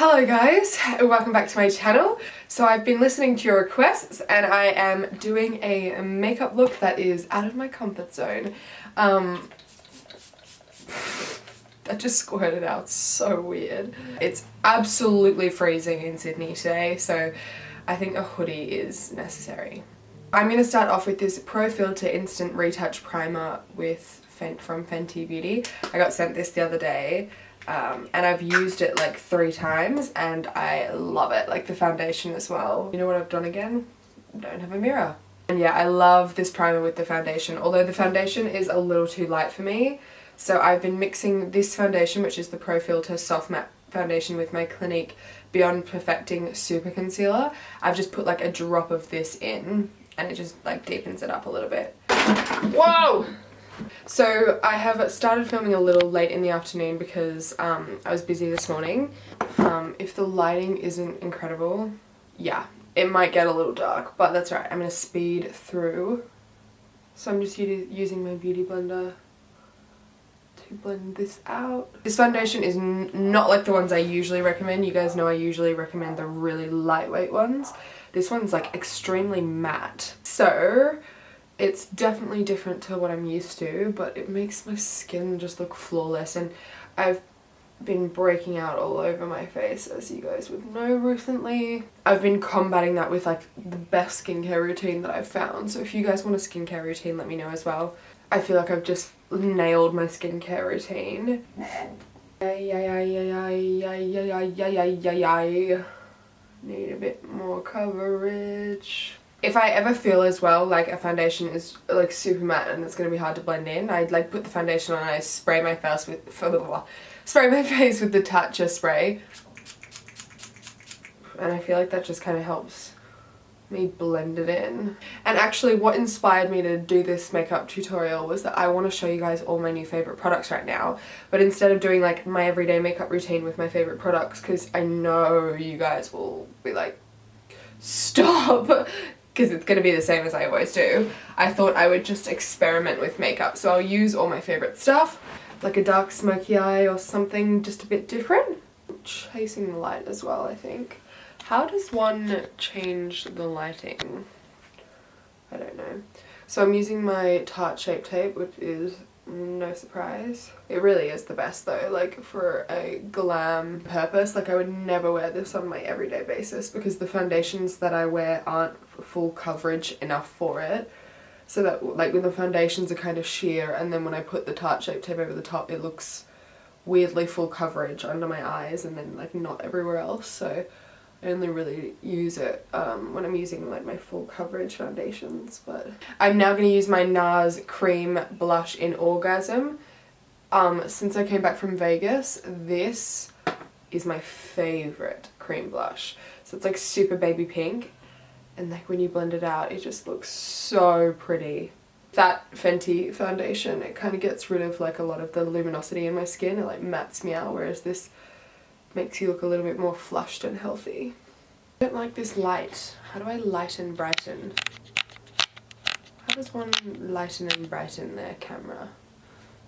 Hello guys, welcome back to my channel. So I've been listening to your requests and I am doing a makeup look that is out of my comfort zone. That just squirted out so weird. It's absolutely freezing in Sydney today, so I think a hoodie is necessary. I'm going to start off with this Pro Filter Instant Retouch Primer from Fenty Beauty. I got sent this the other day. And I've used it like 3 times and I love it, like the foundation as well. You know what I've done again? Don't have a mirror. And yeah, I love this primer with the foundation, although the foundation is a little too light for me. So I've been mixing this foundation, which is the Pro Filter Soft Matte Foundation, with my Clinique Beyond Perfecting Super Concealer. I've just put like a drop of this in and it just like deepens it up a little bit. Whoa! So I have started filming a little late in the afternoon because I was busy this morning. If the lighting isn't incredible, yeah, it might get a little dark, but that's right. I'm going to speed through. So I'm just using my beauty blender to blend this out. This foundation is not like the ones I usually recommend. You guys know I usually recommend the really lightweight ones. This one's like extremely matte. So it's definitely different to what I'm used to, but it makes my skin just look flawless, and I've been breaking out all over my face, as you guys would know recently. I've been combating that with like the best skincare routine that I've found, so if you guys want a skincare routine, let me know as well. I feel like I've just nailed my skincare routine. Need a bit more coverage. If I ever feel as well like a foundation is like super matte and it's going to be hard to blend in, I'd like put the foundation on and I spray my face with the Toucher spray. And I feel like that just kind of helps me blend it in. And actually what inspired me to do this makeup tutorial was that I want to show you guys all my new favourite products right now. But instead of doing like my everyday makeup routine with my favourite products, because I know you guys will be like, stop! Because it's going to be the same as I always do, I thought I would just experiment with makeup. So I'll use all my favourite stuff, like a dark smoky eye or something just a bit different. Chasing the light as well, I think. How does one change the lighting? I don't know. So I'm using my Tarte Shape Tape, which is no surprise. It really is the best though, like for a glam purpose. Like I would never wear this on my everyday basis because the foundations that I wear aren't full coverage enough for it. So that like when the foundations are kind of sheer and then when I put the Tarte Shape Tape over the top, it looks weirdly full coverage under my eyes and then like not everywhere else. So I only really use it when I'm using like my full coverage foundations. But I'm now going to use my NARS cream blush in Orgasm. Since I came back from Vegas, this is my favourite cream blush. So it's like super baby pink, and like when you blend it out it just looks so pretty. That Fenty foundation, it kind of gets rid of like a lot of the luminosity in my skin. It like mattes me out, whereas this makes you look a little bit more flushed and healthy. I don't like this light. How do I lighten, brighten? How does one lighten and brighten their camera?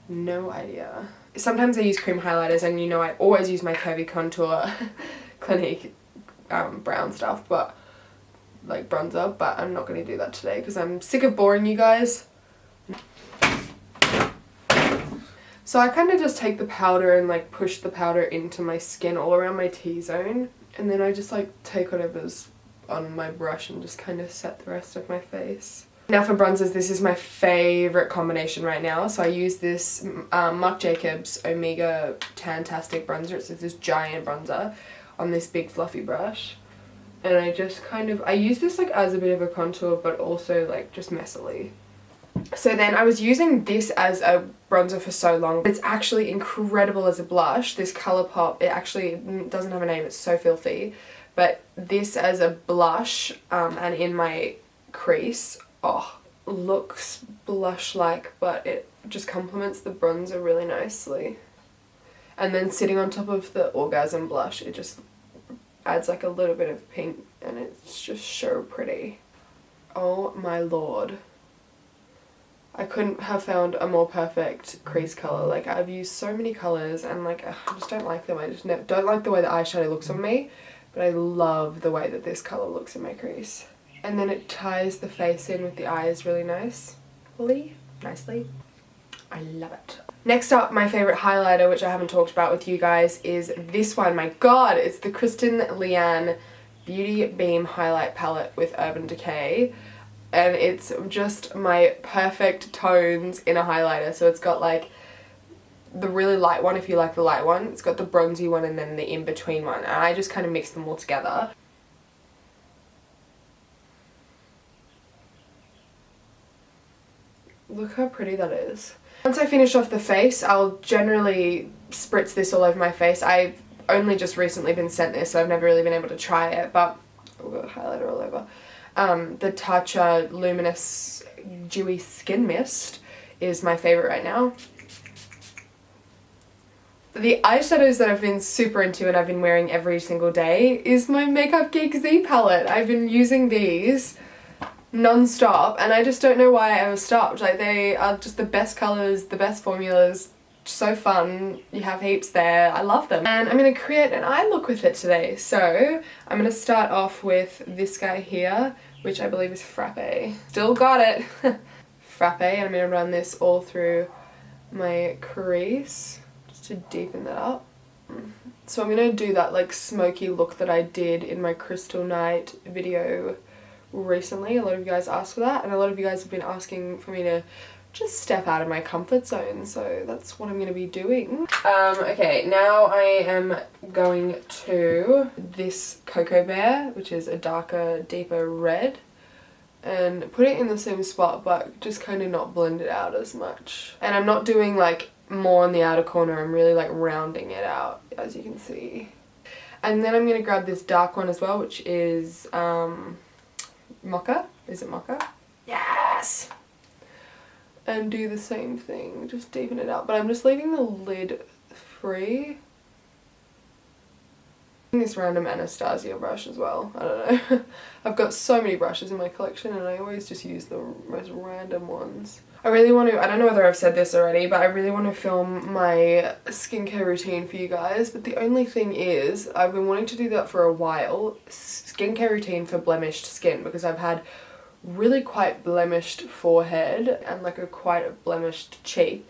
No idea. Sometimes I use cream highlighters, and you know I always use my Curvy Contour Clinique brown stuff, but like bronzer, but I'm not going to do that today because I'm sick of boring you guys. So I kind of just take the powder and like push the powder into my skin all around my T-zone, and then I just like take whatever's on my brush and just kind of set the rest of my face. Now for bronzers, this is my favourite combination right now. So I use this Marc Jacobs Omega Tantastic bronzer. It's this giant bronzer on this big fluffy brush. And I just kind of, I use this like as a bit of a contour but also like just messily. So then I was using this as a bronzer for so long. It's actually incredible as a blush. This Colourpop, it actually doesn't have a name, it's so filthy. But this as a blush and in my crease, oh, looks blush-like, but it just complements the bronzer really nicely. And then sitting on top of the Orgasm blush, it just adds like a little bit of pink and it's just so pretty. Oh my lord. I couldn't have found a more perfect crease colour. Like, I've used so many colours and like I just don't like them. I just don't like the way the eyeshadow looks on me, but I love the way that this colour looks in my crease. And then it ties the face in with the eyes really nicely. I love it. Next up, my favourite highlighter, which I haven't talked about with you guys, is this one. My god, it's the Kristen Leanne Beauty Beam Highlight Palette with Urban Decay. And it's just my perfect tones in a highlighter. So it's got like the really light one if you like the light one. It's got the bronzy one and then the in-between one. And I just kind of mix them all together. Look how pretty that is. Once I finish off the face, I'll generally spritz this all over my face. I've only just recently been sent this, so I've never really been able to try it, but I've got highlighter all over. The Tatcha Luminous Dewy Skin Mist is my favourite right now. The eyeshadows that I've been super into and I've been wearing every single day is my Makeup Geek Z palette. I've been using these non-stop and I just don't know why I ever stopped. Like, they are just the best colours, the best formulas, so fun. You have heaps there. I love them. And I'm going to create an eye look with it today. So I'm going to start off with this guy here, which I believe is Frappe. Still got it. Frappe, and I'm going to run this all through my crease just to deepen that up. So I'm going to do that like smoky look that I did in my Crystal Night video recently. A lot of you guys asked for that, and a lot of you guys have been asking for me to just step out of my comfort zone, so that's what I'm going to be doing. Okay, now I am going to this Cocoa Bear, which is a darker, deeper red, and put it in the same spot, but just kind of not blend it out as much. And I'm not doing like more on the outer corner, I'm really like rounding it out, as you can see. And then I'm going to grab this dark one as well, which is Mocha. Is it Mocha? Yes! And do the same thing, just deepen it out. But I'm just leaving the lid free. This random Anastasia brush as well. I don't know. I've got so many brushes in my collection and I always just use the most random ones. I really want to, I don't know whether I've said this already, but I really want to film my skincare routine for you guys. But the only thing is, I've been wanting to do that for a while. Skincare routine for blemished skin, because I've had really quite blemished forehead and like a quite blemished cheek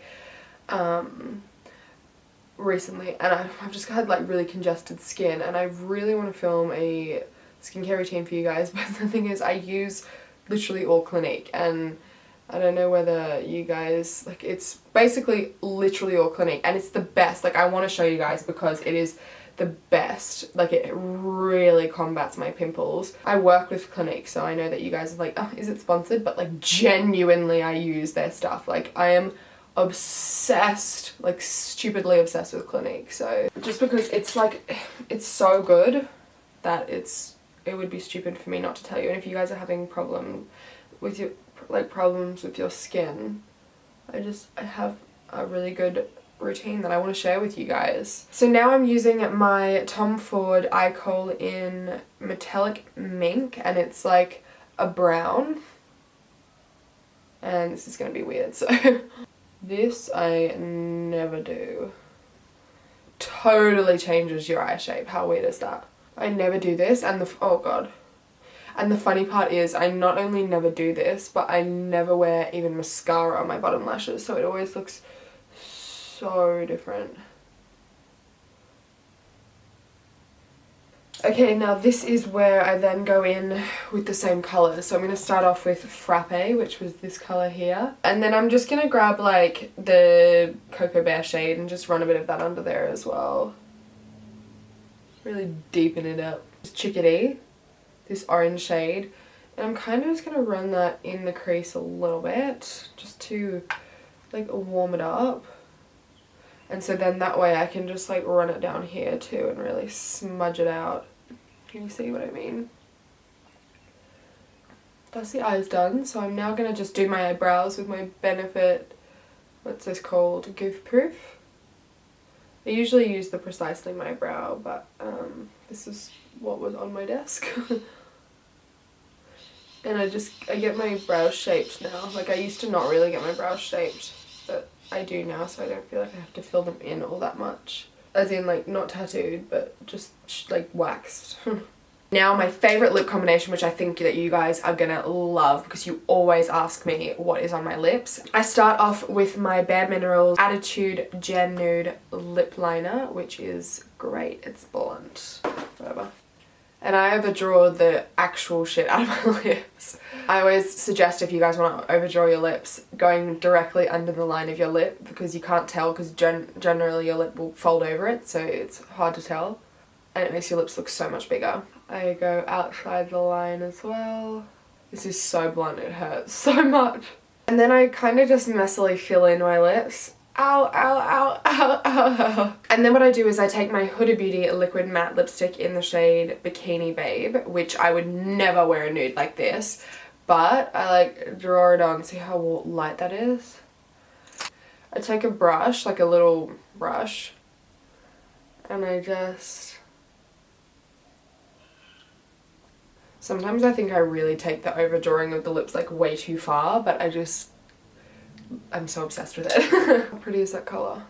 recently, and I've just had like really congested skin, and I really want to film a skincare routine for you guys. But the thing is, I use literally all Clinique, and I don't know whether you guys, like, it's basically literally all Clinique, and it's the best. Like, I want to show you guys because it is the best. Like, it really combats my pimples. I work with Clinique, so I know that you guys are like, oh, is it sponsored? But like, genuinely I use their stuff. Like, I am obsessed, like stupidly obsessed with Clinique. So just because it's like, it's so good that it would be stupid for me not to tell you. And if you guys are having problems with your skin, I have a really good routine that I want to share with you guys. So now I'm using my Tom Ford Eye Kohl in Metallic Mink, and it's like a brown, and this is going to be weird, so this I never do. Totally changes your eye shape. How weird is that? I never do this, and oh god. And the funny part is, I not only never do this, but I never wear even mascara on my bottom lashes, so it always looks so different. Okay, now this is where I then go in with the same colours. So I'm going to start off with Frappe, which was this colour here. And then I'm just going to grab like the Cocoa Bear shade and just run a bit of that under there as well. Really deepen it up. Chickadee, this orange shade. And I'm kind of just going to run that in the crease a little bit, just to like warm it up. And so then that way I can just like run it down here too and really smudge it out. Can you see what I mean? That's the eyes done. So I'm now going to just do my eyebrows with my Benefit, what's this called? Goof Proof. I usually use the Precisely My Brow, but this is what was on my desk. And I get my brows shaped now. Like, I used to not really get my brows shaped, but I do now, so I don't feel like I have to fill them in all that much. As in, like, not tattooed, but just like waxed. Now my favourite lip combination, which I think that you guys are gonna love because you always ask me what is on my lips. I start off with my Bare Minerals Attitude Gen Nude Lip Liner, which is great. It's blunt. Whatever. And I overdraw the actual shit out of my lips. I always suggest, if you guys want to overdraw your lips, going directly under the line of your lip, because you can't tell, because generally your lip will fold over it, so it's hard to tell. And it makes your lips look so much bigger. I go outside the line as well. This is so blunt, it hurts so much. And then I kind of just messily fill in my lips. Ow, ow, ow, ow, ow, ow. And then what I do is I take my Huda Beauty liquid matte lipstick in the shade Bikini Babe, which I would never wear a nude like this, but I like draw it on. See how light that is? I take a brush, like a little brush, and I just... Sometimes I think I really take the overdrawing of the lips like way too far, but I'm so obsessed with it. How pretty is that colour?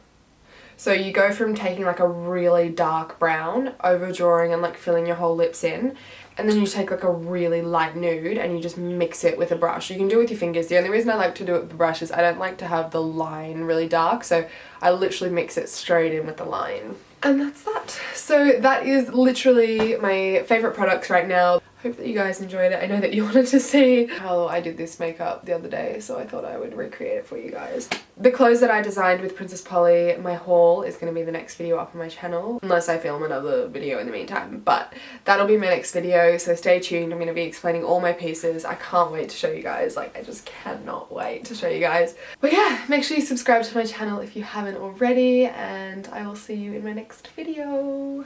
So you go from taking like a really dark brown, overdrawing and like filling your whole lips in, and then you take like a really light nude and you just mix it with a brush. You can do it with your fingers. The only reason I like to do it with the brush is I don't like to have the line really dark, so I literally mix it straight in with the line. And that's that. So that is literally my favourite products right now. Hope that you guys enjoyed it. I know that you wanted to see how I did this makeup the other day, so I thought I would recreate it for you guys. The clothes that I designed with Princess Polly, my haul, is going to be the next video up on my channel, unless I film another video in the meantime, but that'll be my next video, so stay tuned. I'm going to be explaining all my pieces. I can't wait to show you guys, like, I just cannot wait to show you guys. But yeah, make sure you subscribe to my channel if you haven't already, and I will see you in my next video.